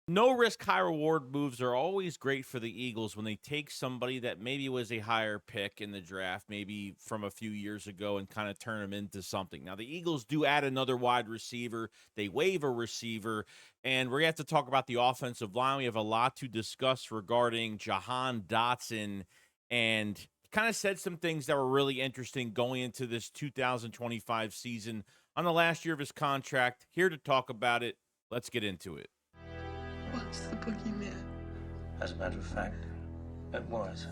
No risk, high reward moves are always great for the Eagles when they take somebody that maybe was a higher pick in the draft, maybe from a few years ago, and kind of turn them into something. Now, the Eagles do add another wide receiver, they waive a receiver, and we're going to have to talk about the offensive line. We have a lot to discuss regarding Jahan Dotson, and kind of said some things that were really interesting going into this 2025 season on the last year of his contract. Here to talk about it. Let's get into it. What's the boogeyman? As a matter of fact, it was.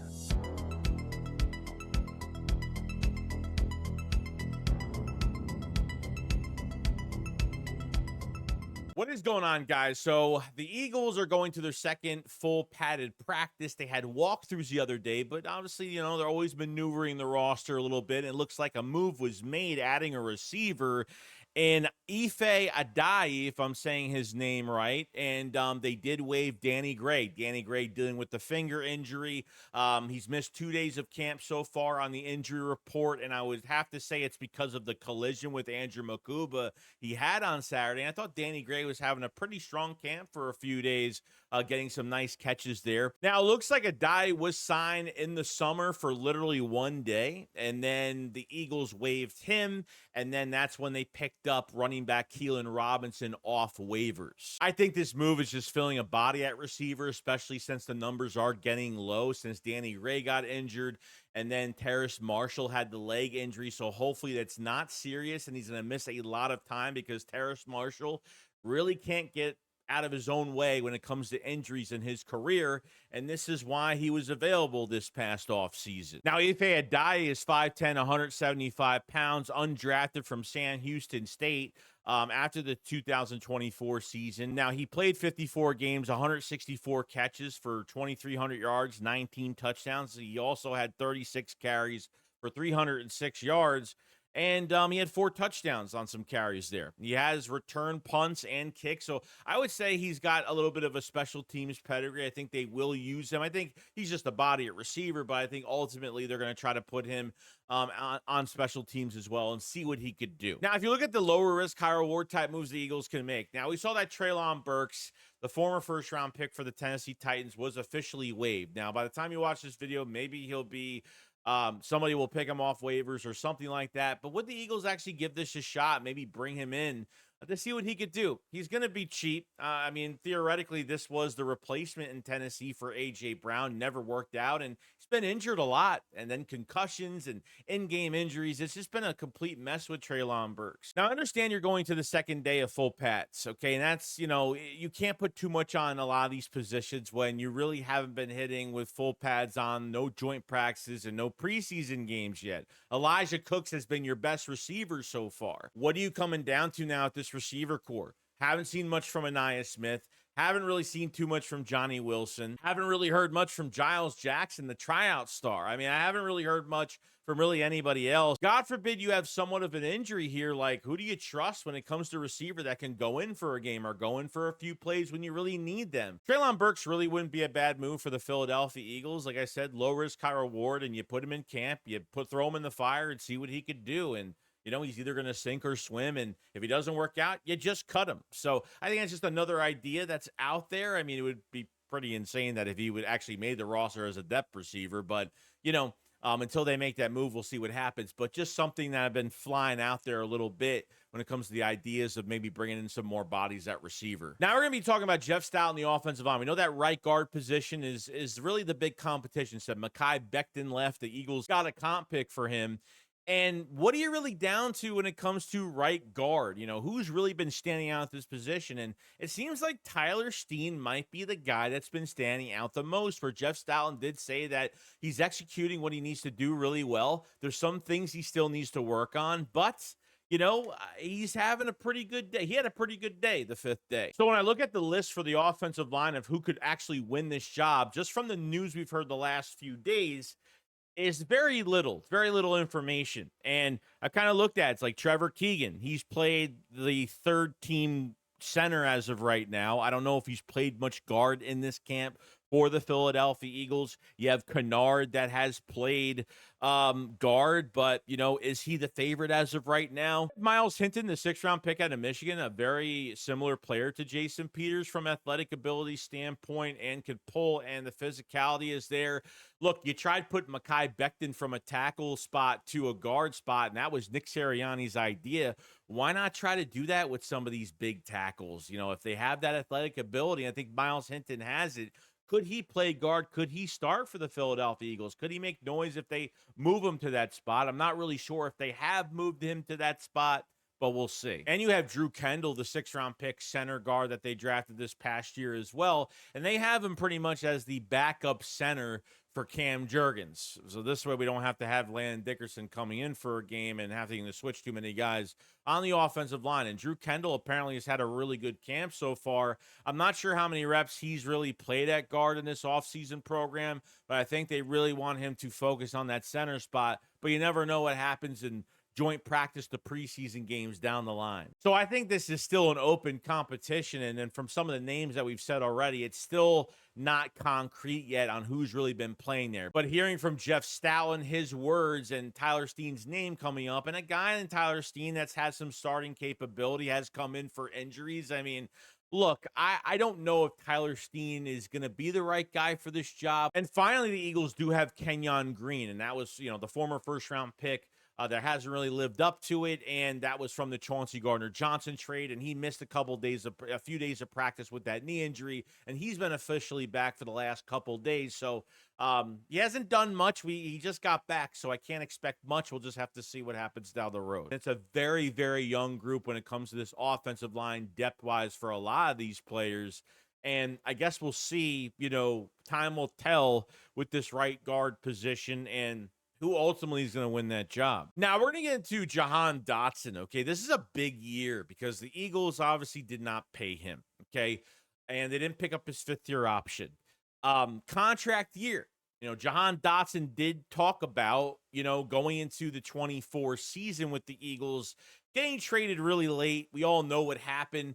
What is going on, guys? So the Eagles are going to their second full padded practice. They had walkthroughs the other day, but obviously, they're always maneuvering the roster a little bit. It looks like a move was made, adding a receiver in PAYDAY, if I'm saying his name right. And they did waive Danny Gray. Danny Gray dealing with the finger injury. He's missed 2 days of camp so far on the injury report, and I would have to say it's because of the collision with Andrew Makuba he had on Saturday. And I thought Danny Gray was having a pretty strong camp for a few days, getting some nice catches there. Now, it looks like Adai was signed in the summer for literally 1 day, and then the Eagles waived him, and then that's when they picked up running back Keelan Robinson off waivers. I think this move is just filling a body at receiver, especially since the numbers are getting low since Danny Gray got injured, and then Terrace Marshall had the leg injury, so hopefully that's not serious, and he's going to miss a lot of time because Terrace Marshall really can't get out of his own way when it comes to injuries in his career, and this is why he was available this past offseason. Now, Ife Adai is 5'10", 175 pounds, undrafted from San Houston State after the 2024 season. Now, he played 54 games, 164 catches for 2,300 yards, 19 touchdowns. He also had 36 carries for 306 yards. And he had 4 touchdowns on some carries there. He has return punts and kicks. So I would say he's got a little bit of a special teams pedigree. I think they will use him. I think he's just a body at receiver, but I think ultimately they're going to try to put him on special teams as well and see what he could do. Now, if you look at the lower risk, high reward type moves the Eagles can make. Now, we saw that Treylon Burks, the former first-round pick for the Tennessee Titans, was officially waived. Now, by the time you watch this video, maybe he'll be somebody will pick him off waivers or something like that. But would the Eagles actually give this a shot? Maybe bring him in to see what he could do. He's going to be cheap. I mean, theoretically, this was the replacement in Tennessee for A.J. Brown. Never worked out, and he's been injured a lot. And then concussions and in-game injuries. It's just been a complete mess with Treylon Burks. Now, I understand you're going to the second day of full pats, okay? And that's, you can't put too much on a lot of these positions when you really haven't been hitting with full pads on, no joint practices, and no preseason games yet. Elijah Cooks has been your best receiver so far. What are you coming down to now at this receiver core? Haven't seen much from Aniyah Smith. Haven't really seen too much from Johnny Wilson. Haven't really heard much from Giles Jackson, the tryout star. I mean, I haven't really heard much from really anybody else. God forbid you have somewhat of an injury here. Like, who do you trust when it comes to receiver that can go in for a game or go in for a few plays when you really need them? Treylon Burks really wouldn't be a bad move for the Philadelphia Eagles. Like I said, low risk, high reward, and you put him in camp, you throw him in the fire and see what he could do. And he's either going to sink or swim, and if he doesn't work out, you just cut him. So I think that's just another idea that's out there. I mean, it would be pretty insane that if he would actually made the roster as a depth receiver, but, until they make that move, we'll see what happens. But just something that I've been flying out there a little bit when it comes to the ideas of maybe bringing in some more bodies at receiver. Now, we're going to be talking about Jeff Stout in the offensive line. We know that right guard position is really the big competition. So Mekhi Becton left. The Eagles got a comp pick for him. And what are you really down to when it comes to right guard? Who's really been standing out at this position? And it seems like Tyler Steen might be the guy that's been standing out the most, where Jeff Stoutland did say that he's executing what he needs to do really well. There's some things he still needs to work on, but he's having a pretty good day. He had a pretty good day the 5th day. So when I look at the list for the offensive line of who could actually win this job, just from the news we've heard the last few days, is very little information. And I kind of looked at it's like Trevor Keegan. He's played the 3rd team center as of right now. I don't know if he's played much guard in this camp for the Philadelphia Eagles. You have Kennard that has played guard, but, you know, is he the favorite as of right now? Miles Hinton, the 6th-round pick out of Michigan, a very similar player to Jason Peters from athletic ability standpoint and could pull, and the physicality is there. Look, you tried putting Mekhi Becton from a tackle spot to a guard spot, and that was Nick Sirianni's idea. Why not try to do that with some of these big tackles? You know, if they have that athletic ability, I think Miles Hinton has it. Could he play guard? Could he start for the Philadelphia Eagles? Could he make noise if they move him to that spot? I'm not really sure if they have moved him to that spot, but we'll see. And you have Drew Kendall, the 6th-round pick center guard that they drafted this past year as well, and they have him pretty much as the backup center for Cam Jurgens. So this way we don't have to have Landon Dickerson coming in for a game and having to switch too many guys on the offensive line. And Drew Kendall apparently has had a really good camp so far. I'm not sure how many reps he's really played at guard in this offseason program, but I think they really want him to focus on that center spot. But you never know what happens in joint practice the preseason games down the line. So I think this is still an open competition. And then from some of the names that we've said already, it's still not concrete yet on who's really been playing there. But hearing from Jeff Stoutland, his words, and Tyler Steen's name coming up, and a guy in Tyler Steen that's had some starting capability has come in for injuries. I mean, look, I don't know if Tyler Steen is going to be the right guy for this job. And finally, the Eagles do have Kenyon Green, and that was, you know, the former 1st-round pick that hasn't really lived up to it, and that was from the Chauncey Gardner-Johnson trade, and he missed a few days of practice with that knee injury, and he's been officially back for the last couple days. So he hasn't done much. He just got back, so I can't expect much. We'll just have to see what happens down the road. It's a very, very young group when it comes to this offensive line depth-wise for a lot of these players. And I guess we'll see, you know, time will tell with this right guard position and who ultimately is going to win that job. Now, we're going to get into Jahan Dotson, okay? This is a big year because the Eagles obviously did not pay him, okay? And they didn't pick up his 5th-year option. Contract year. You know, Jahan Dotson did talk about, you know, going into the 24 season with the Eagles, getting traded really late. We all know what happened.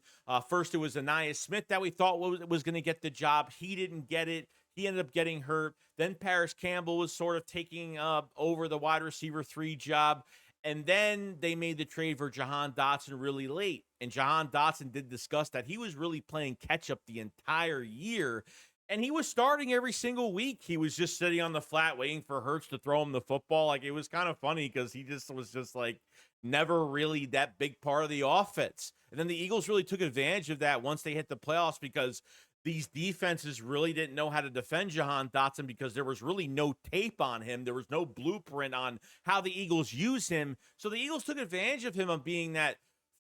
First, it was Anaya Smith that we thought was going to get the job. He didn't get it. He ended up getting hurt. Then Paris Campbell was sort of taking over the wide receiver 3 job. And then they made the trade for Jahan Dotson really late. And Jahan Dotson did discuss that he was really playing catch-up the entire year. And he was starting every single week. He was just sitting on the flat waiting for Hurts to throw him the football. Like, it was kind of funny because he just was just like never really that big part of the offense. And then the Eagles really took advantage of that once they hit the playoffs because these defenses really didn't know how to defend Jahan Dotson because there was really no tape on him. There was no blueprint on how the Eagles use him. So the Eagles took advantage of him of being that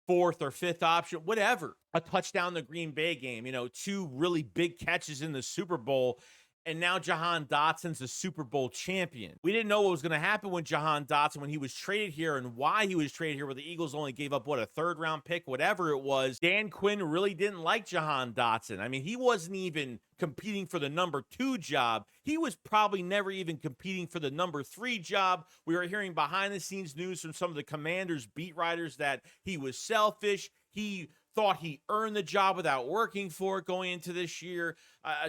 4th or 5th option, whatever. A touchdown in the Green Bay game, you know, 2 really big catches in the Super Bowl. And now Jahan Dotson's a Super Bowl champion. We didn't know what was going to happen with Jahan Dotson when he was traded here and why he was traded here, where the Eagles only gave up, what, a 3rd-round pick, whatever it was. Dan Quinn really didn't like Jahan Dotson. I mean, he wasn't even competing for the number 2 job. He was probably never even competing for the number 3 job. We were hearing behind-the-scenes news from some of the Commanders beat writers that he was selfish. He thought he earned the job without working for it going into this year.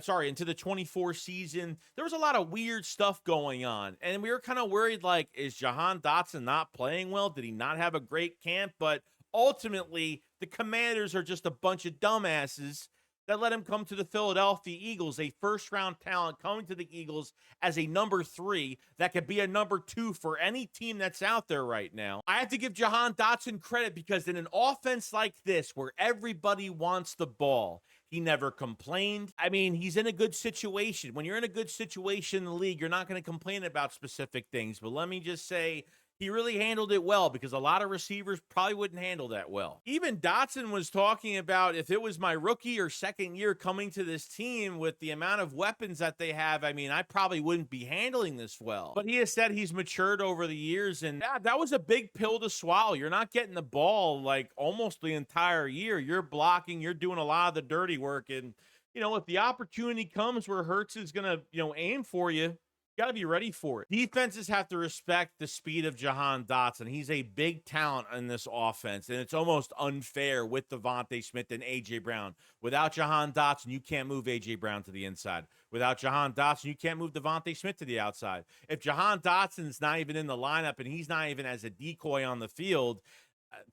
Into the 24 season. There was a lot of weird stuff going on. And we were kind of worried, like, is Jahan Dotson not playing well? Did he not have a great camp? But ultimately, the Commanders are just a bunch of dumbasses that let him come to the Philadelphia Eagles, a 1st-round talent coming to the Eagles as a number 3 that could be a number 2 for any team that's out there right now. I have to give Jahan Dotson credit because in an offense like this where everybody wants the ball, he never complained. I mean, he's in a good situation. When you're in a good situation in the league, you're not going to complain about specific things. But let me just say, he really handled it well because a lot of receivers probably wouldn't handle that well. Even Dotson was talking about if it was my rookie or 2nd year coming to this team with the amount of weapons that they have, I mean, I probably wouldn't be handling this well. But he has said he's matured over the years, and yeah, that was a big pill to swallow. You're not getting the ball like almost the entire year. You're blocking, you're doing a lot of the dirty work, and you know, if the opportunity comes where Hurts is going to, you know, aim for you, Got to be ready for it. Defenses have to respect the speed of Jahan Dotson. He's a big talent in this offense, and it's almost unfair with Devontae Smith and A.J. Brown. Without Jahan Dotson, you can't move A.J. Brown to the inside. Without Jahan Dotson, you can't move Devontae Smith to the outside. If Jahan Dotson's not even in the lineup and he's not even as a decoy on the field,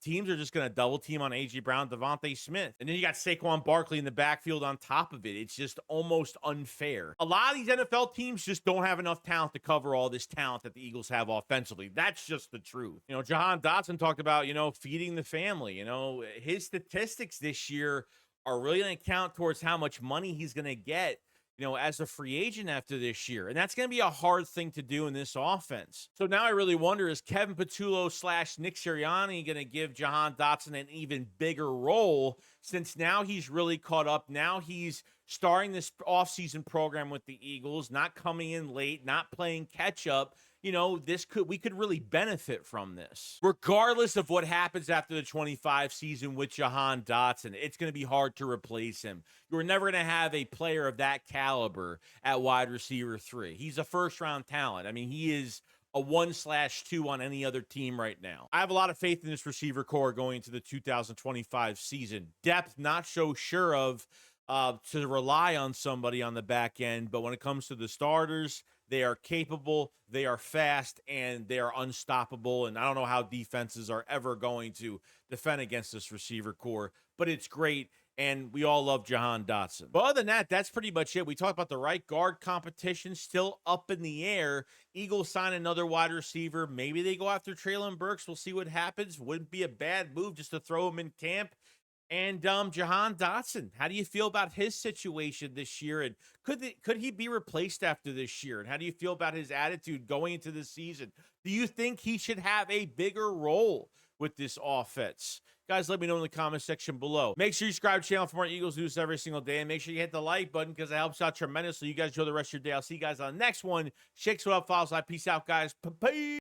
teams are just going to double team on A.J. Brown, Devontae Smith. And then you got Saquon Barkley in the backfield on top of it. It's just almost unfair. A lot of these NFL teams just don't have enough talent to cover all this talent that the Eagles have offensively. That's just the truth. You know, Jahan Dotson talked about, you know, feeding the family. You know, his statistics this year are really going to count towards how much money he's going to get, you know, as a free agent after this year. And that's going to be a hard thing to do in this offense. So now I really wonder, is Kevin Patullo / Nick Sirianni going to give Jahan Dotson an even bigger role, since now he's really caught up? Now he's starting this offseason program with the Eagles, not coming in late, not playing catch up. You know, we could really benefit from this. Regardless of what happens after the 25 season with Jahan Dotson, it's going to be hard to replace him. You're never going to have a player of that caliber at wide receiver 3. He's a first-round talent. I mean, he is a 1/2 on any other team right now. I have a lot of faith in this receiver core going into the 2025 season. Depth, not so sure of, to rely on somebody on the back end, but when it comes to the starters, they are capable, they are fast, and they are unstoppable. And I don't know how defenses are ever going to defend against this receiver core, but it's great. And we all love Jahan Dotson. But other than that, that's pretty much it. We talked about the right guard competition still up in the air. Eagles sign another wide receiver. Maybe they go after Treylon Burks. We'll see what happens. Wouldn't be a bad move just to throw him in camp. And Jahan Dotson, how do you feel about his situation this year? And could he be replaced after this year? And how do you feel about his attitude going into the season? Do you think he should have a bigger role with this offense? Guys, let me know in the comment section below. Make sure you subscribe to the channel for more Eagles news every single day. And make sure you hit the like button because it helps out tremendously. You guys enjoy the rest of your day. I'll see you guys on the next one. Shakes what up, follows. Peace out, guys. Peace.